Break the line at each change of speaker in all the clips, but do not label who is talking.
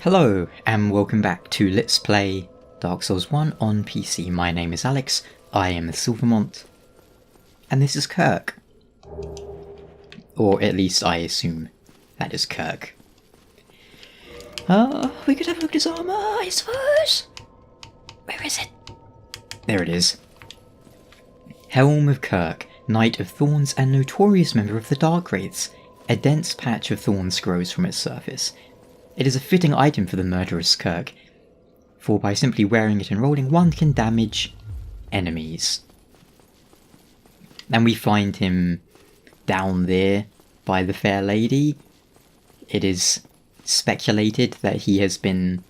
Hello, and welcome back to Let's Play Dark Souls 1 on PC. My name is Alex, I am the Silvermont, and this is Kirk. Or at least I assume that is Kirk. We could have a look at his armour, I suppose. Where is it? There it is. Helm of Kirk, Knight of Thorns and notorious member of the Dark Wraiths. A dense patch of thorns grows from its surface. It is a fitting item for the murderous Kirk, for by simply wearing it and rolling, one can damage enemies. And we find him down there by the fair lady. It is speculated that he has been...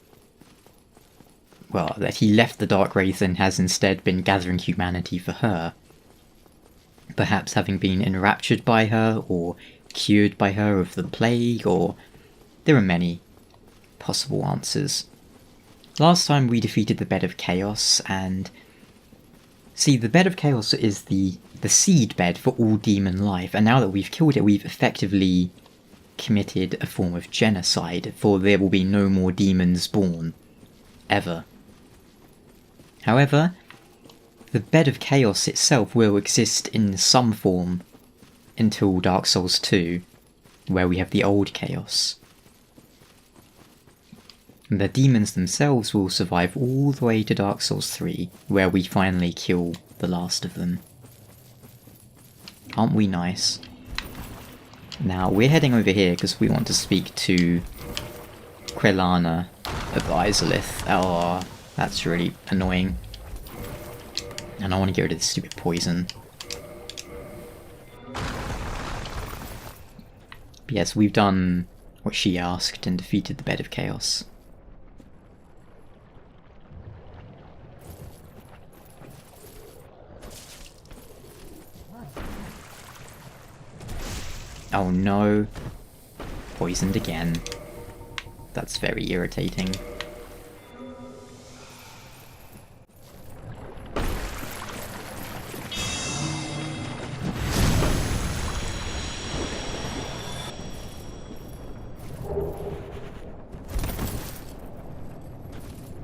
well, that he left the Dark Wraith and has instead been gathering humanity for her. Perhaps having been enraptured by her, or cured by her of the plague, or... there are many possible answers. Last time we defeated the Bed of Chaos, and... see, the Bed of Chaos is the seed bed for all demon life, and now that we've killed it, we've effectively committed a form of genocide, for there will be no more demons born. Ever. However, the Bed of Chaos itself will exist in some form until Dark Souls 2, where we have the old Chaos. And the demons themselves will survive all the way to Dark Souls 3, where we finally kill the last of them. Aren't we nice? Now, we're heading over here because we want to speak to Quelana of Izalith. Oh, that's really annoying. And I want to get rid of this stupid poison. But yes, we've done what she asked and defeated the Bed of Chaos. Oh no. Poisoned again. That's very irritating.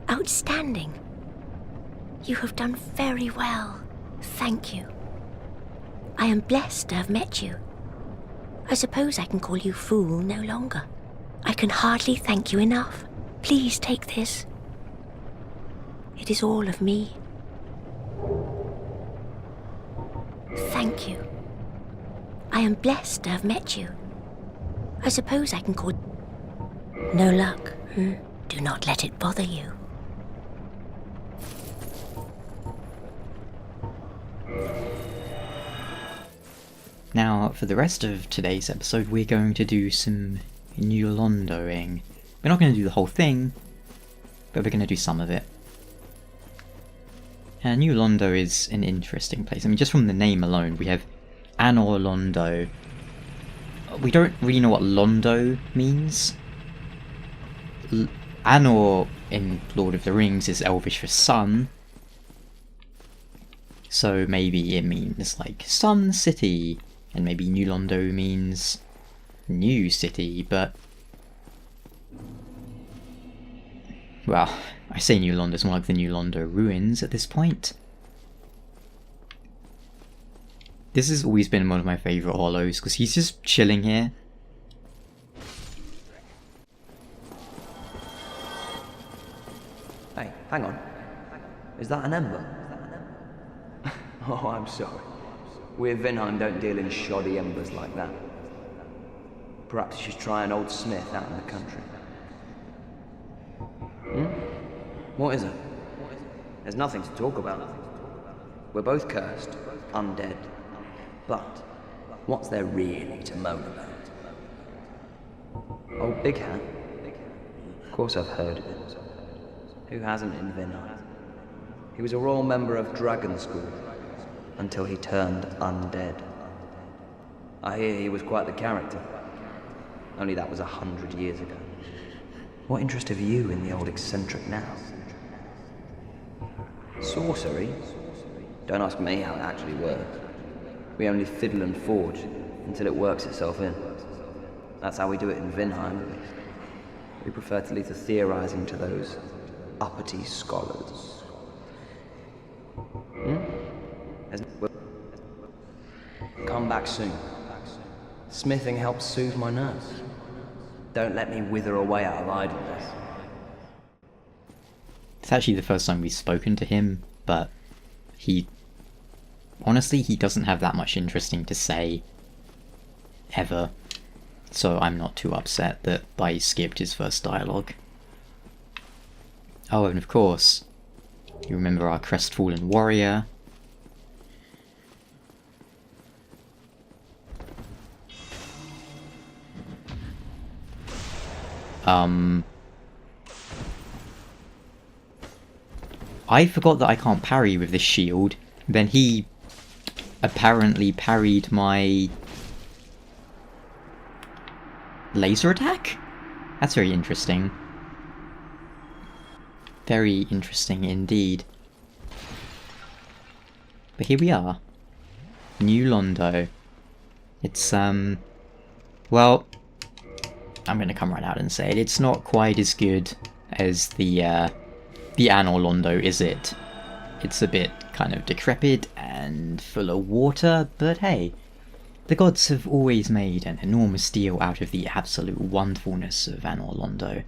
Outstanding. You have done very well. Thank you. I am blessed to have met you. I suppose I can call you fool no longer. I can hardly thank you enough. Please take this. It is all of me. Thank you. I am blessed to have met you. I suppose I can call... no luck. Do not let it bother you.
Now, for the rest of today's episode, we're going to do some new Londoing. We're not going to do the whole thing, but we're going to do some of it. And New Londo is an interesting place. I mean, just from the name alone, we have Anor Londo. We don't really know what Londo means. Anor in Lord of the Rings is Elvish for sun. So maybe it means like Sun City. And maybe New Londo means new city, but... well, I say New Londo, it's more like the New Londo ruins at this point. This has always been one of my favourite hollows, because he's just chilling here.
Hey, hang on. Is that an ember? Oh, I'm sorry. We of Vinheim don't deal in shoddy embers like that. Perhaps you should try an old smith out in the country. What is it? There's nothing to talk about. We're both cursed, undead. But what's there really to moan about? Old Big Hat? Of course I've heard of it. Who hasn't in Vinheim? He was a royal member of Dragon School, until he turned undead. I hear he was quite the character. Only that was 100 years ago. What interest have you in the old eccentric now? Sorcery? Don't ask me how it actually works. We only fiddle and forge until it works itself in. That's how we do it in Vinheim, at least. We prefer to leave the theorizing to those uppity scholars. Come back soon. Smithing helps soothe my nerves. Don't let me wither away out of idleness.
It's actually the first time we've spoken to him, but honestly, he doesn't have that much interesting to say, ever. So I'm not too upset that I skipped his first dialogue. Oh, and of course, you remember our crestfallen warrior. I forgot that I can't parry with this shield. Then he apparently parried my laser attack? That's very interesting. Very interesting indeed. But here we are. New Londo. It's, well, I'm gonna come right out and say it. It's not quite as good as the Anor Londo, is it? It's a bit kind of decrepit and full of water, but hey, the gods have always made an enormous deal out of the absolute wonderfulness of Anor Londo.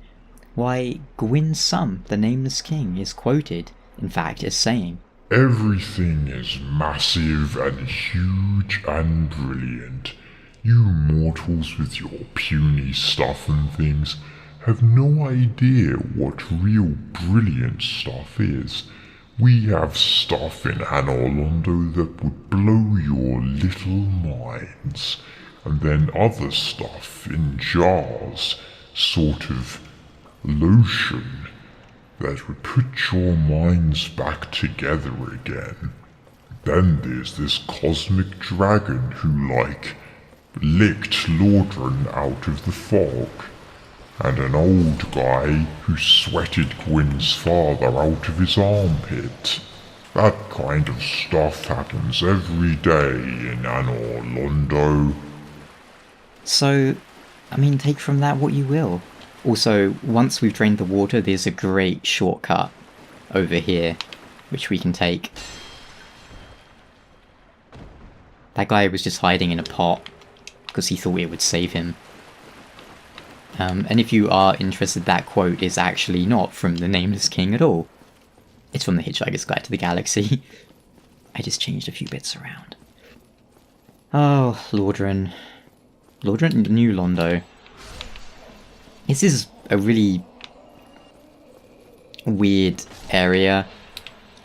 Why, Gwyn's son, the Nameless King, is quoted, in fact, as saying,
"Everything is massive and huge and brilliant. You mortals with your puny stuff and things have no idea what real brilliant stuff is. We have stuff in Anor Londo that would blow your little minds, and then other stuff in jars, sort of lotion, that would put your minds back together again. Then there's this cosmic dragon who, licked Lordran out of the fog. And an old guy who sweated Gwyn's father out of his armpit. That kind of stuff happens every day in Anor Londo."
so, I mean, take from that what you will. Also, once we've drained the water, there's a great shortcut over here, which we can take. That guy was just hiding in a pot, because he thought it would save him. And if you are interested, that quote is actually not from the Nameless King at all. It's from the Hitchhiker's Guide to the Galaxy. I just changed a few bits around. Oh, Lordran. Lordran, New Londo. This is a really weird area.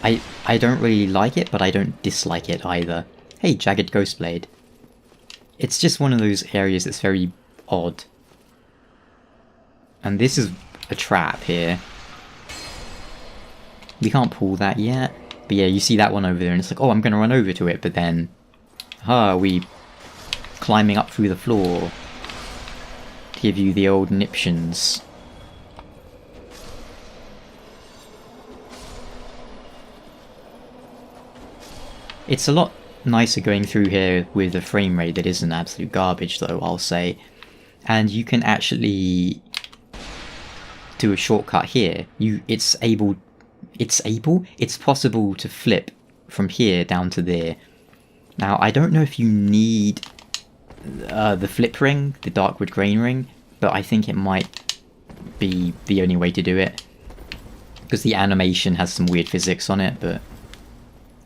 I don't really like it, but I don't dislike it either. Hey, Jagged Ghostblade. It's just one of those areas that's very odd. And this is a trap here. We can't pull that yet. But yeah, you see that one over there and it's like, oh, I'm going to run over to it. But then, we climbing up through the floor. Give you the old niptions. It's a lot nicer going through here with a frame rate that isn't absolute garbage though, I'll say. And you can actually do a shortcut here. It's possible to flip from here down to there. Now, I don't know if you need the flip ring, the Darkwood Grain ring, but I think it might be the only way to do it. Because the animation has some weird physics on it, but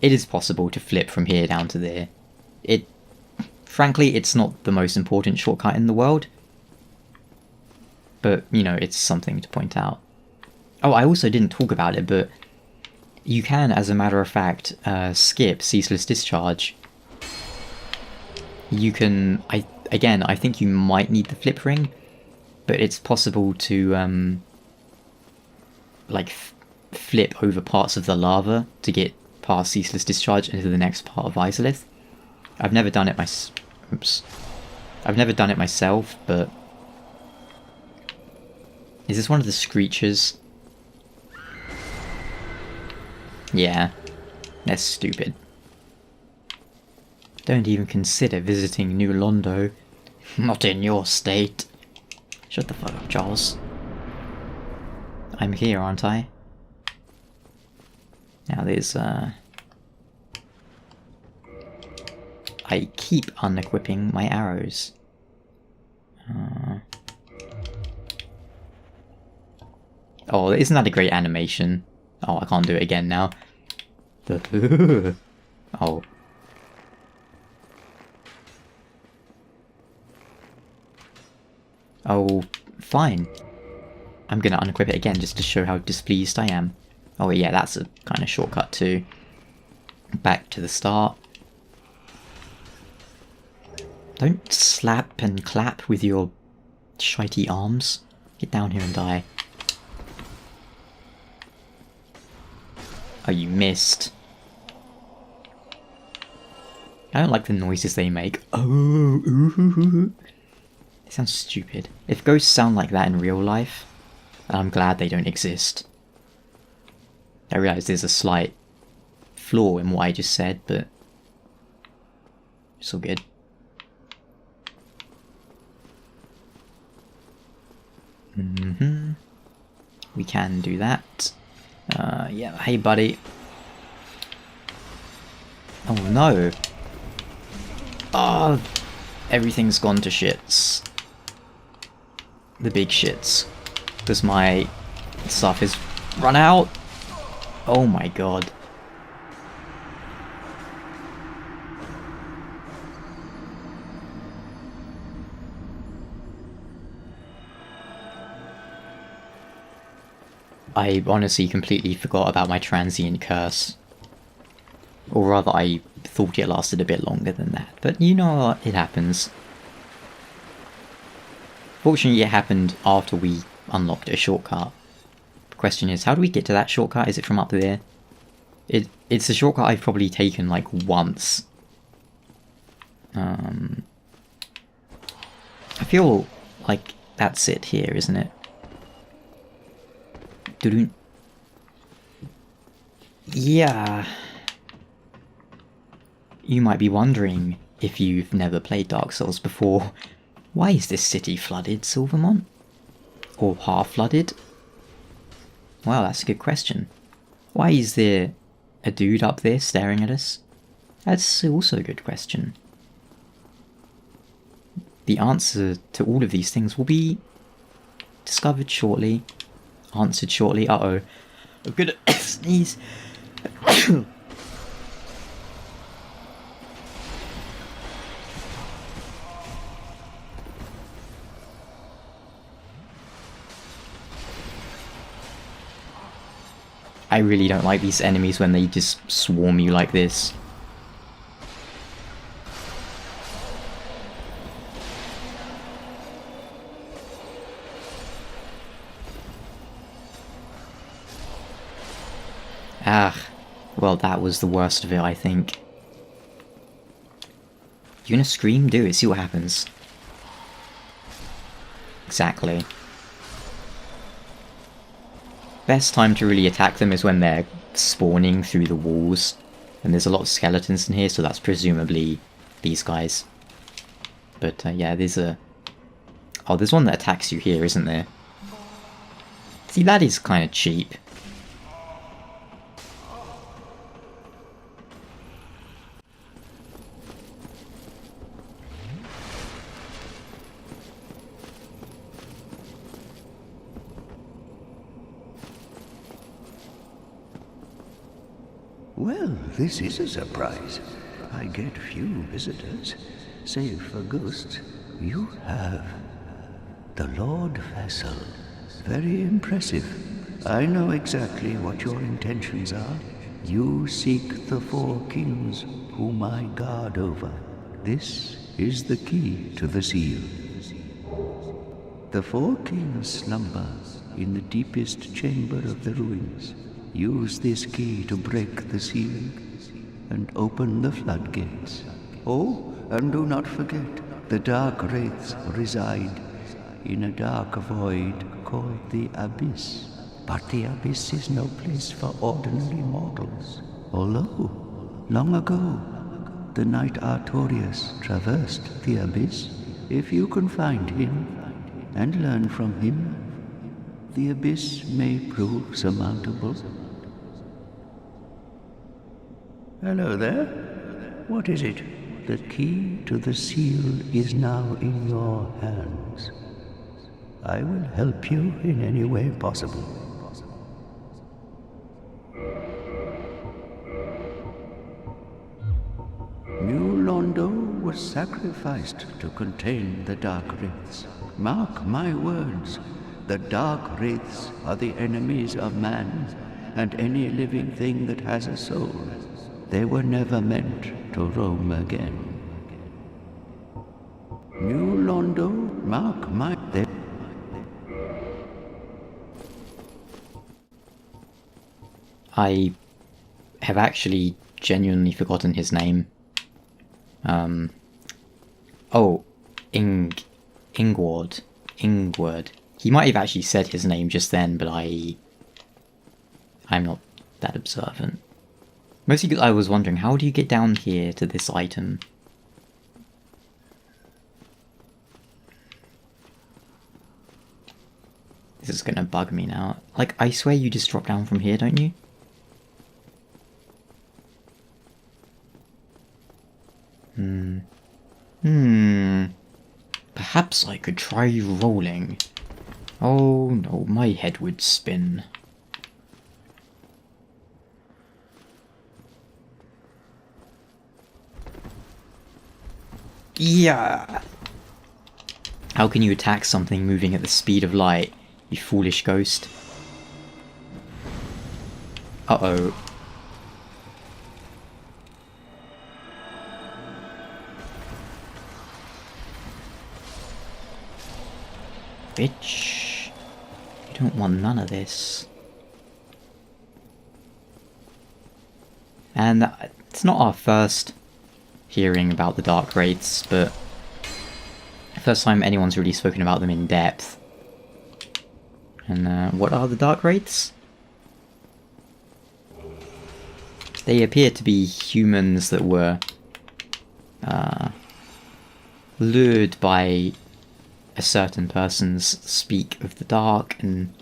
it is possible to flip from here down to there. Frankly, it's not the most important shortcut in the world. But, you know, it's something to point out. Oh, I also didn't talk about it, but you can, as a matter of fact, skip Ceaseless Discharge. You can, I think you might need the flip ring, but it's possible to, flip over parts of the lava to get past Ceaseless Discharge into the next part of Izalith. I've never done it myself, but is this one of the screechers? Yeah, that's stupid. Don't even consider visiting New Londo. Not in your state. Shut the fuck up, Charles. I'm here, aren't I? Now there's, I keep unequipping my arrows. Oh, isn't that a great animation? Oh, I can't do it again now. Oh. Oh, fine. I'm gonna unequip it again just to show how displeased I am. Oh yeah, that's a kind of shortcut too. Back to the start. Don't slap and clap with your shitey arms. Get down here and die. Oh, you missed. I don't like the noises they make. Oh, ooh. They sound stupid. If ghosts sound like that in real life, I'm glad they don't exist. I realise there's a slight flaw in what I just said, but it's all good. We can do that. Yeah, hey buddy. Oh no. Oh, everything's gone to shits. The big shits. Because my stuff is run out. Oh my god. I honestly completely forgot about my transient curse. Or rather, I thought it lasted a bit longer than that. But you know what? It happens. Fortunately, it happened after we unlocked a shortcut. The question is, how do we get to that shortcut? Is it from up there? It's a shortcut I've probably taken like once. I feel like that's it here, isn't it? Yeah. You might be wondering, if you've never played Dark Souls before, why is this city flooded, Silvermont? Or half-flooded? Well, that's a good question. Why is there a dude up there staring at us? That's also a good question. The answer to all of these things will be discovered shortly. Answered shortly. Uh-oh. I'm gonna sneeze. I really don't like these enemies when they just swarm you like this. Ah, well that was the worst of it, I think. You gonna scream? Do it, see what happens. Exactly. Best time to really attack them is when they're spawning through the walls. And there's a lot of skeletons in here, so that's presumably these guys. But yeah, there's a... Oh, there's one that attacks you here, isn't there? See, that is kind of cheap.
Well, this is a surprise. I get few visitors, save for ghosts. You have the Lord Vessel. Very impressive. I know exactly what your intentions are. You seek the four kings whom I guard over. This is the key to the seal. The four kings slumber in the deepest chamber of the ruins. Use this key to break the seal and open the floodgates. Oh, and do not forget, the dark wraiths reside in a dark void called the Abyss. But the Abyss is no place for ordinary mortals. Although, long ago, the knight Artorias traversed the Abyss. If you can find him and learn from him, the abyss may prove surmountable. Hello there. What is it? The key to the seal is now in your hands. I will help you in any way possible. New Londo was sacrificed to contain the Dark Wraiths. Mark my words, the Dark Wraiths are the enemies of man and any living thing that has a soul. They were never meant to roam again. New Londo, mark my...
I have actually genuinely forgotten his name. Oh, Ingward. He might have actually said his name just then, but I'm not that observant. Mostly because I was wondering, how do you get down here to this item? This is gonna bug me now. Like, I swear you just drop down from here, don't you? Perhaps I could try rolling. Oh no, my head would spin. Yeah! How can you attack something moving at the speed of light, you foolish ghost? Uh-oh. Bitch. You don't want none of this. And it's not our first hearing about the Dark Wraiths, but first time anyone's really spoken about them in depth. And what are the Dark Wraiths? They appear to be humans that were lured by a certain person's speak of the dark, and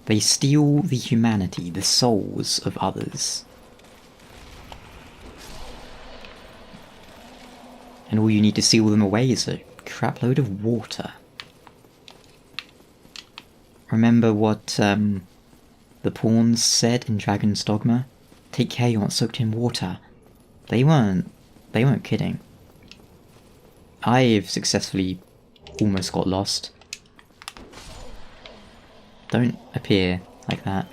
they steal the humanity, the souls of others. And all you need to seal them away is a crapload of water. Remember what the pawns said in Dragon's Dogma? Take care you aren't soaked in water. They weren't kidding. I've successfully almost got lost. Don't appear like that.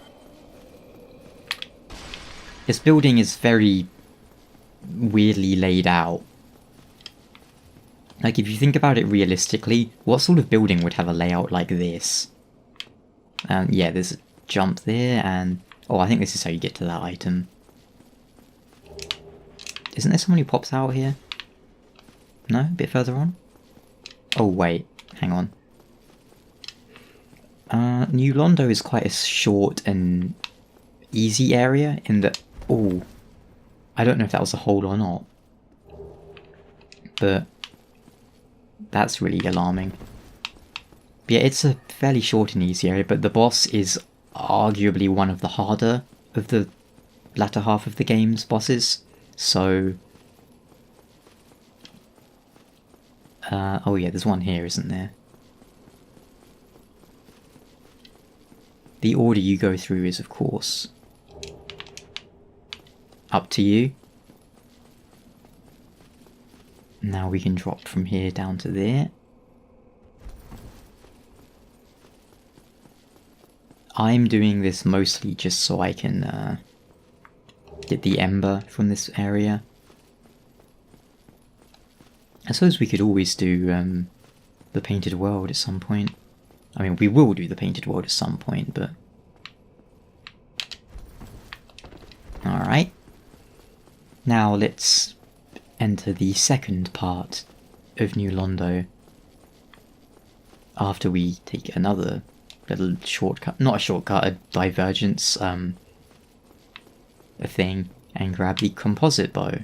This building is very weirdly laid out. Like, if you think about it realistically, what sort of building would have a layout like this? Yeah, there's a jump there, and... oh, I think this is how you get to that item. Isn't there someone who pops out here? No? A bit further on? Oh, wait. Hang on. New Londo is quite a short and easy area in that... oh, I don't know if that was a hole or not. But... that's really alarming. But yeah, it's a fairly short and easy area, but the boss is arguably one of the harder of the latter half of the game's bosses. So... oh yeah, there's one here, isn't there? The order you go through is, of course, up to you. Now we can drop from here down to there. I'm doing this mostly just so I can get the ember from this area. I suppose we could always do the Painted World at some point. I mean, we will do the Painted World at some point, but... alright. Now let's enter the second part of New Londo. After we take another little shortcut, not a shortcut, a divergence, a thing, and grab the composite bow.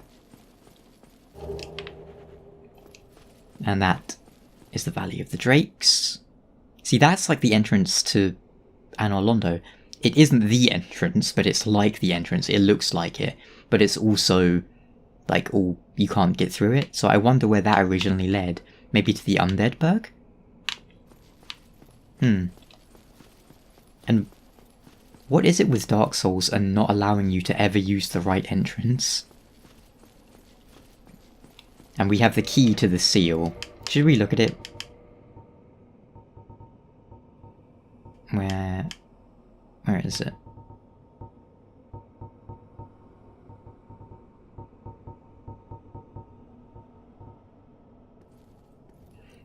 And that is the Valley of the Drakes. See, that's like the entrance to Anor Londo. It isn't the entrance, but it's like the entrance. It looks like it, but it's also like, oh, you can't get through it. So I wonder where that originally led. Maybe to the Undead Berg? And what is it with Dark Souls and not allowing you to ever use the right entrance? And we have the key to the seal. Should we look at it? Where is it?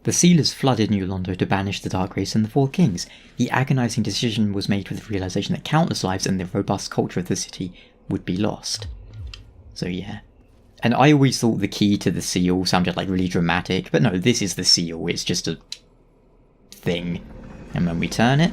The sealers flooded New Londo to banish the Dark Race and the Four Kings. The agonizing decision was made with the realization that countless lives and the robust culture of the city would be lost. So yeah. And I always thought the key to the seal sounded like really dramatic, but no, this is the seal, it's just a thing. And when we turn it...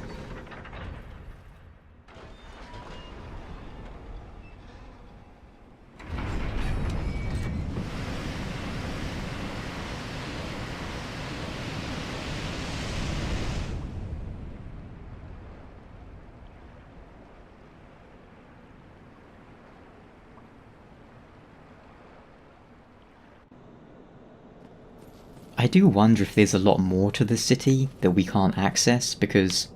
I do wonder if there's a lot more to the city that we can't access, because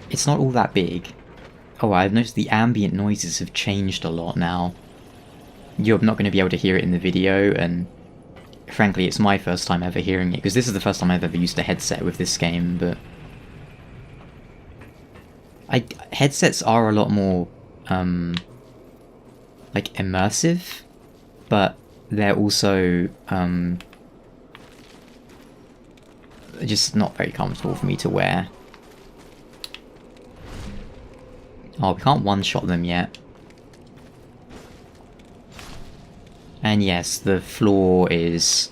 it's not all that big. Oh, I've noticed the ambient noises have changed a lot now. You're not going to be able to hear it in the video, and frankly it's my first time ever hearing it, because this is the first time I've ever used a headset with this game, but... headsets are a lot more, like, immersive, but they're also, just not very comfortable for me to wear. Oh, we can't one-shot them yet. And yes, the floor is,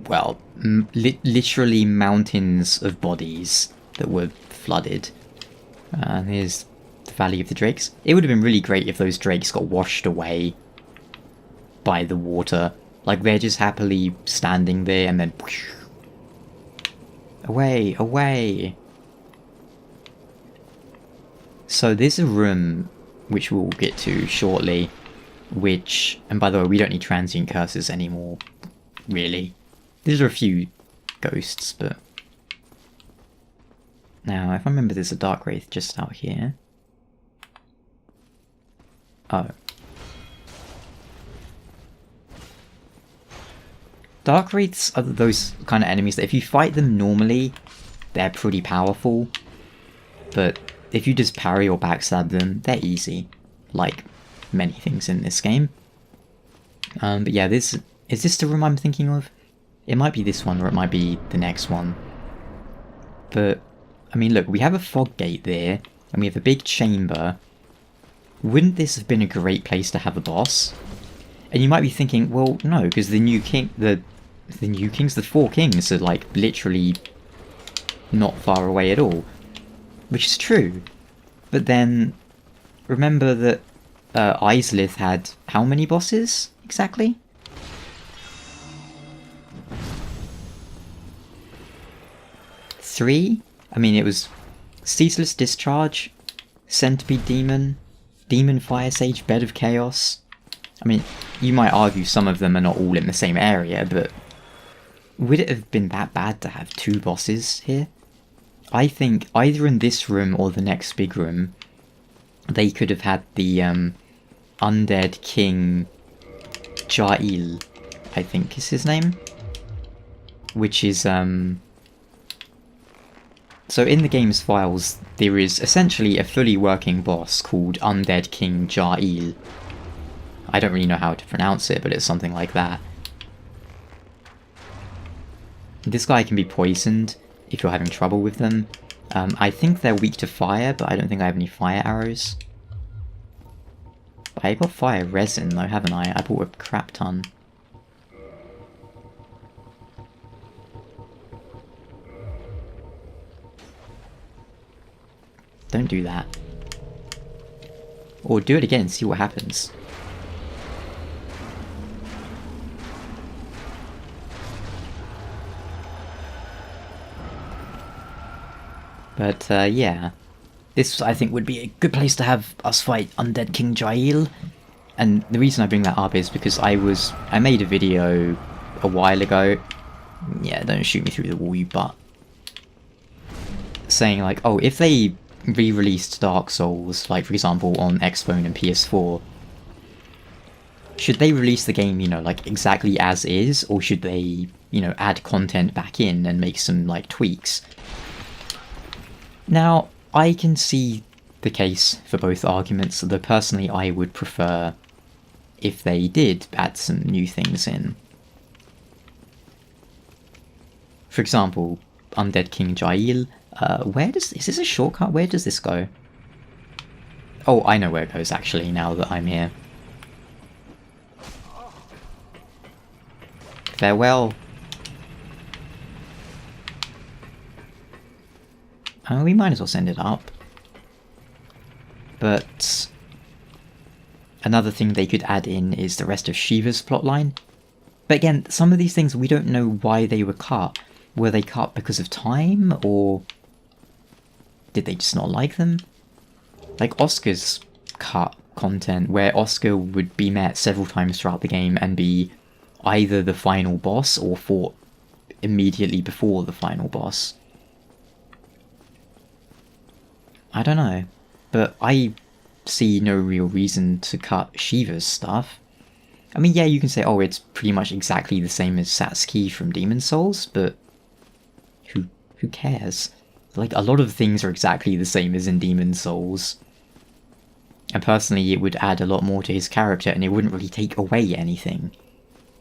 well, literally mountains of bodies that were flooded. And here's the Valley of the Drakes. It would have been really great if those drakes got washed away by the water. Like, they're just happily standing there and then... whoosh, away, away! So there's a room, which we'll get to shortly, which... and by the way, we don't need transient curses anymore, really. There's a few ghosts, but... now, if I remember, there's a Dark Wraith just out here. Oh. Dark Wraiths are those kind of enemies that if you fight them normally, they're pretty powerful. But if you just parry or backstab them, they're easy. Like many things in this game. But yeah, is this the room I'm thinking of? It might be this one, or it might be the next one. But, I mean, look, we have a fog gate there, and we have a big chamber. Wouldn't this have been a great place to have a boss? And you might be thinking, well, no, because the Four Kings are, like, literally not far away at all. Which is true. But then, remember that Islith had how many bosses, exactly? Three? I mean, it was Ceaseless Discharge, Centipede Demon, Demon Fire Sage, Bed of Chaos. I mean, you might argue some of them are not all in the same area, but would it have been that bad to have two bosses here? I think either in this room or the next big room, they could have had the Undead King Jail, I think is his name. Which is, so in the game's files, there is essentially a fully working boss called Undead King Jail. I don't really know how to pronounce it, but it's something like that. This guy can be poisoned if you're having trouble with them. I think they're weak to fire, but I don't think I have any fire arrows. But I got fire resin though, haven't I? I bought a crap ton. Don't do that. Or do it again and see what happens. But yeah, this I think would be a good place to have us fight Undead King Jael. And the reason I bring that up is because I made a video a while ago. Yeah, don't shoot me through the wall, you butt. Saying like, oh, if they re-released Dark Souls, like for example on Xbone and PS4, should they release the game, you know, like exactly as is, or should they, you know, add content back in and make some like tweaks? Now, I can see the case for both arguments, though personally I would prefer if they did add some new things in. For example, Undead King Jael, is this a shortcut? Where does this go? Oh, I know where it goes actually, now that I'm here. Farewell. Oh, we might as well send it up. But another thing they could add in is the rest of Shiva's plotline. But again, some of these things we don't know why they were cut. Were they cut because of time, or did they just not like them? Like Oscar's cut content, where Oscar would be met several times throughout the game and be either the final boss or fought immediately before the final boss. I don't know, but I see no real reason to cut Shiva's stuff. I mean, yeah, you can say, oh, it's pretty much exactly the same as Satsuki from Demon's Souls, but who cares? Like, a lot of things are exactly the same as in Demon's Souls. And personally, it would add a lot more to his character, and it wouldn't really take away anything.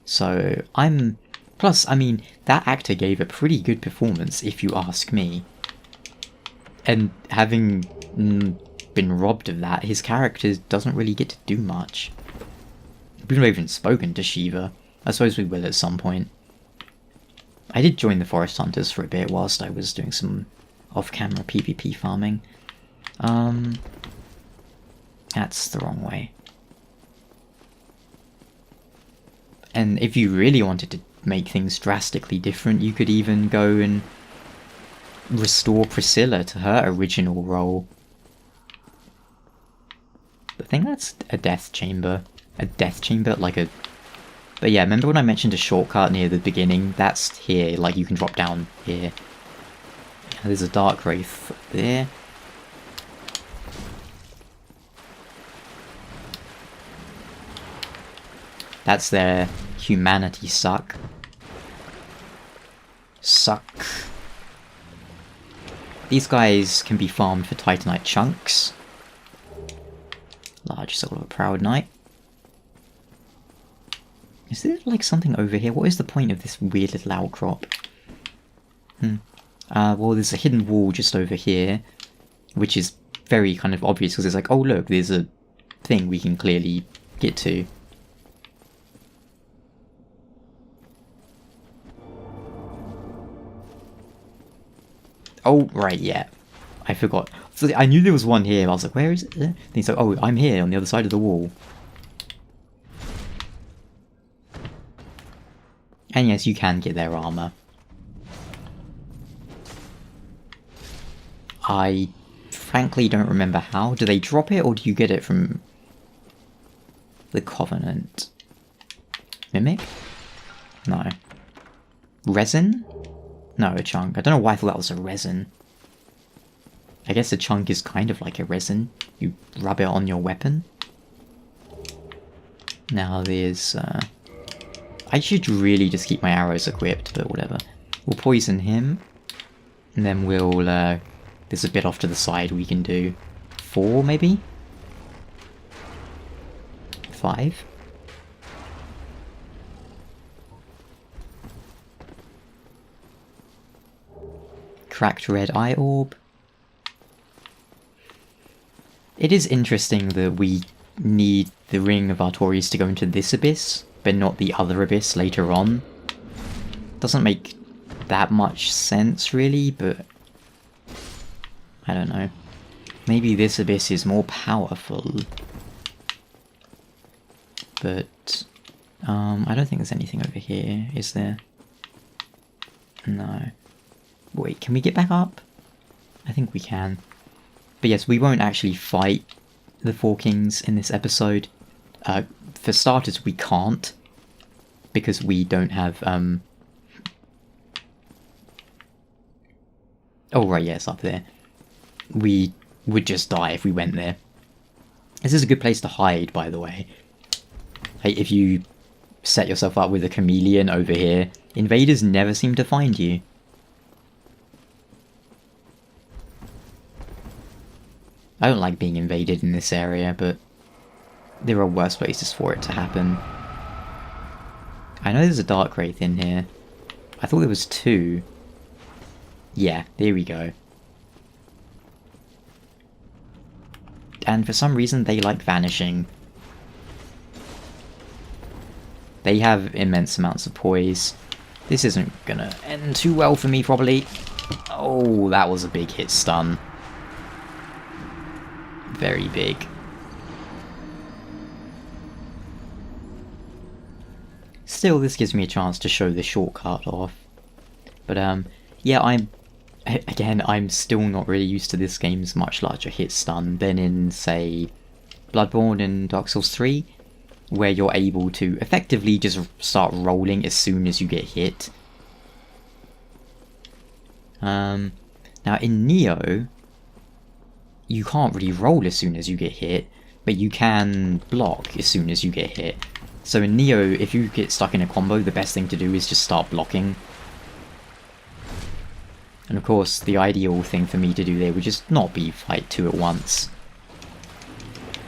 So, plus, I mean, that actor gave a pretty good performance, if you ask me. And having been robbed of that, his character doesn't really get to do much. We've not even spoken to Shiva. I suppose we will at some point. I did join the Forest Hunters for a bit whilst I was doing some off-camera PvP farming. That's the wrong way. And if you really wanted to make things drastically different, you could even go and restore Priscilla to her original role. I think that's a death chamber. A death chamber? Like a... But yeah, remember when I mentioned a shortcut near the beginning? That's here, like you can drop down here. There's a Dark Wraith there. That's their humanity suck. Suck. These guys can be farmed for Titanite chunks. Large soul of a proud knight. Is there like something over here? What is the point of this weird little outcrop? Well, there's a hidden wall just over here, which is very kind of obvious because it's like, oh look, there's a thing we can clearly get to. Oh, right, yeah. I forgot. So I knew there was one here, I was like, where is it? Then he's like, oh, I'm here on the other side of the wall. And yes, you can get their armor. I frankly don't remember how. Do they drop it, or do you get it from the Covenant? Mimic? No. Resin? No, a chunk. I don't know why I thought that was a resin. I guess a chunk is kind of like a resin. You rub it on your weapon. Now there's... I should really just keep my arrows equipped, but whatever. We'll poison him. And then we'll... there's a bit off to the side we can do. 4, maybe? 5? Cracked red eye orb. It is interesting that we need the Ring of Artorias to go into this abyss, but not the other abyss later on. Doesn't make that much sense, really, but... I don't know. Maybe this abyss is more powerful. But... I don't think there's anything over here, is there? No. Wait, can we get back up? I think we can. But yes, we won't actually fight the Four Kings in this episode. For starters, we can't. Because we don't have, Oh, right, yeah, it's up there. We would just die if we went there. This is a good place to hide, by the way. Hey, if you set yourself up with a chameleon over here, invaders never seem to find you. I don't like being invaded in this area, but there are worse places for it to happen. I know there's a Dark Wraith in here. I thought there was 2. Yeah, there we go. And for some reason they like vanishing. They have immense amounts of poise. This isn't gonna end too well for me, probably. Oh, that was a big hit stun. Very big. Still, this gives me a chance to show the shortcut off. But, yeah, I'm still not really used to this game's much larger hit stun than in, say, Bloodborne and Dark Souls 3, where you're able to effectively just start rolling as soon as you get hit. Now, in Neo, you can't really roll as soon as you get hit, but you can block as soon as you get hit. So in Neo, if you get stuck in a combo, the best thing to do is just start blocking. And of course, the ideal thing for me to do there would just not be fight 2 at once,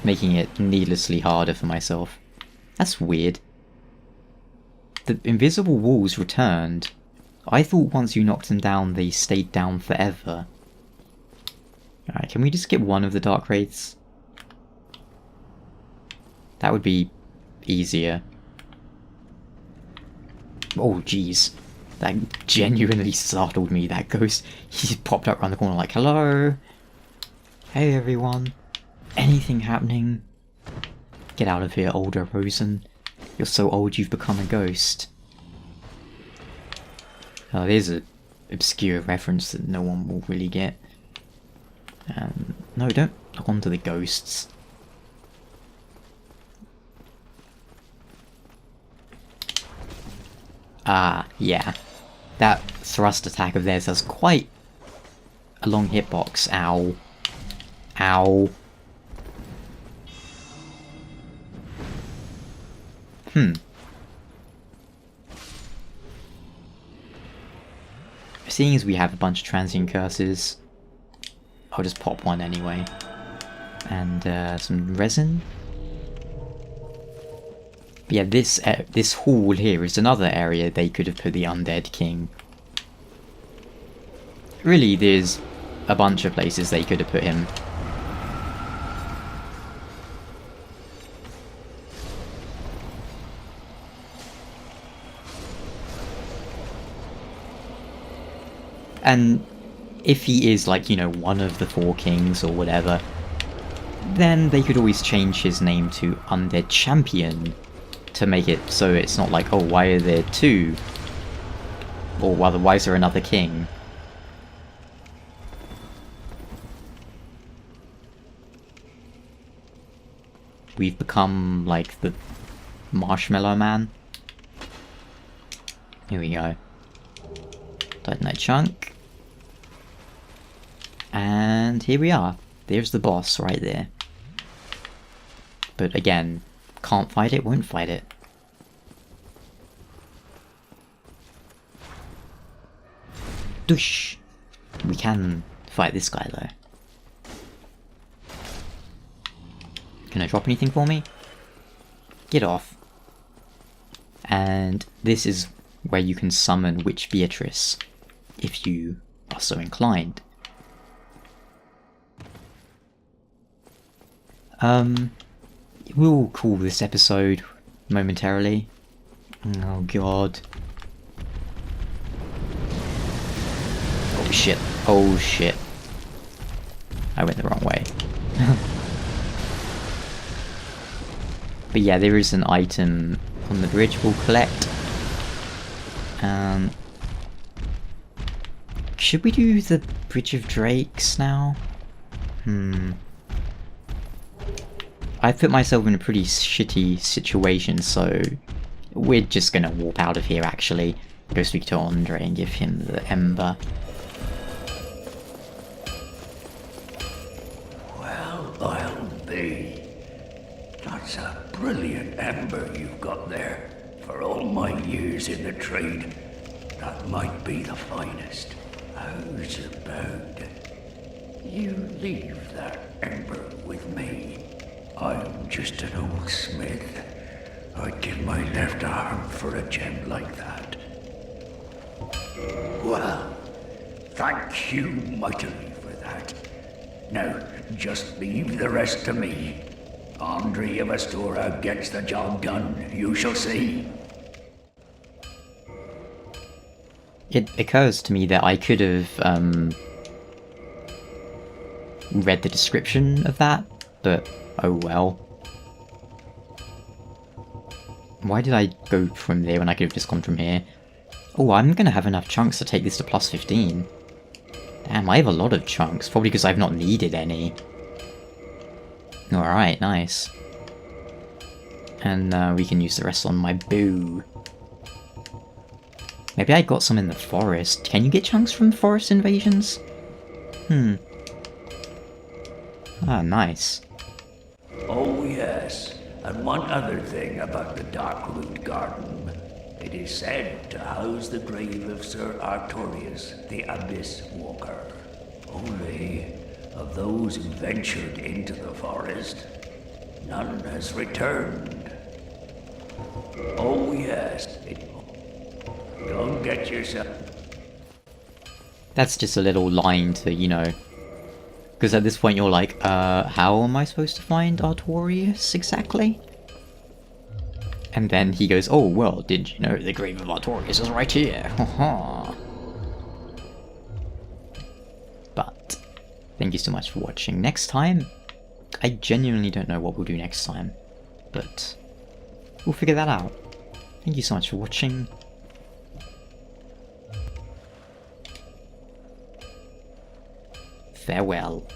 making it needlessly harder for myself. That's weird. The invisible walls returned. I thought once you knocked them down, they stayed down forever. Alright, can we just get one of the Dark Wraiths? That would be easier. Oh, jeez. That genuinely startled me, that ghost. He just popped up around the corner like, hello? Hey, everyone. Anything happening? Get out of here, older Rosen. You're so old you've become a ghost. Oh, there's an obscure reference that no one will really get. No, don't look onto the ghosts. Ah, yeah. That thrust attack of theirs has quite a long hitbox. Ow. Ow. Seeing as we have a bunch of transient curses, I'll just pop one anyway. And some resin. But yeah, this hall here is another area they could have put the Undead King. Really, there's a bunch of places they could have put him. And if he is, like, you know, one of the Four Kings or whatever, then they could always change his name to Undead Champion to make it so it's not like, oh, why are there 2? Or rather, why is there another king? We've become, like, the Marshmallow Man. Here we go. Titanite Chunk. And here we are. There's the boss right there. But again, can't fight it, won't fight it. Doosh! We can fight this guy though. Can I drop anything for me? Get off. And this is where you can summon Witch Beatrice, if you are so inclined. We'll call this episode momentarily. Oh god. Oh shit. Oh shit. I went the wrong way. But yeah, there is an item on the bridge we'll collect. Should we do the Bridge of Drakes now? I've put myself in a pretty shitty situation, so we're just gonna warp out of here actually. Go speak to Andre and give him the ember.
Well, I'll be. That's a brilliant ember you've got there. For all my years in the trade, that might be the finest. How's about you leave that ember with me? I'm just an old smith. I'd give my left arm for a gem like that. Well, thank you mightily for that. Now, just leave the rest to me. Andre of Astora gets the job done, you shall see.
It occurs to me that I could have read the description of that, but oh well. Why did I go from there when I could have just gone from here? Oh, I'm gonna have enough chunks to take this to plus 15. Damn, I have a lot of chunks, probably because I've not needed any. Alright, nice. And we can use the rest on my boo. Maybe I got some in the forest. Can you get chunks from forest invasions? Ah, nice.
Oh yes, and one other thing about the Darkroot Garden. It is said to house the grave of Sir Artorius, the Abyss Walker. Only, of those who ventured into the forest, none has returned. Oh yes, don't get yourself...
That's just a little line to, you know... Because at this point you're like, how am I supposed to find Artorius exactly? And then he goes, oh well, did you know the grave of Artorius is right here? Haha. But, thank you so much for watching. Next time, I genuinely don't know what we'll do next time. But, we'll figure that out. Thank you so much for watching. Farewell.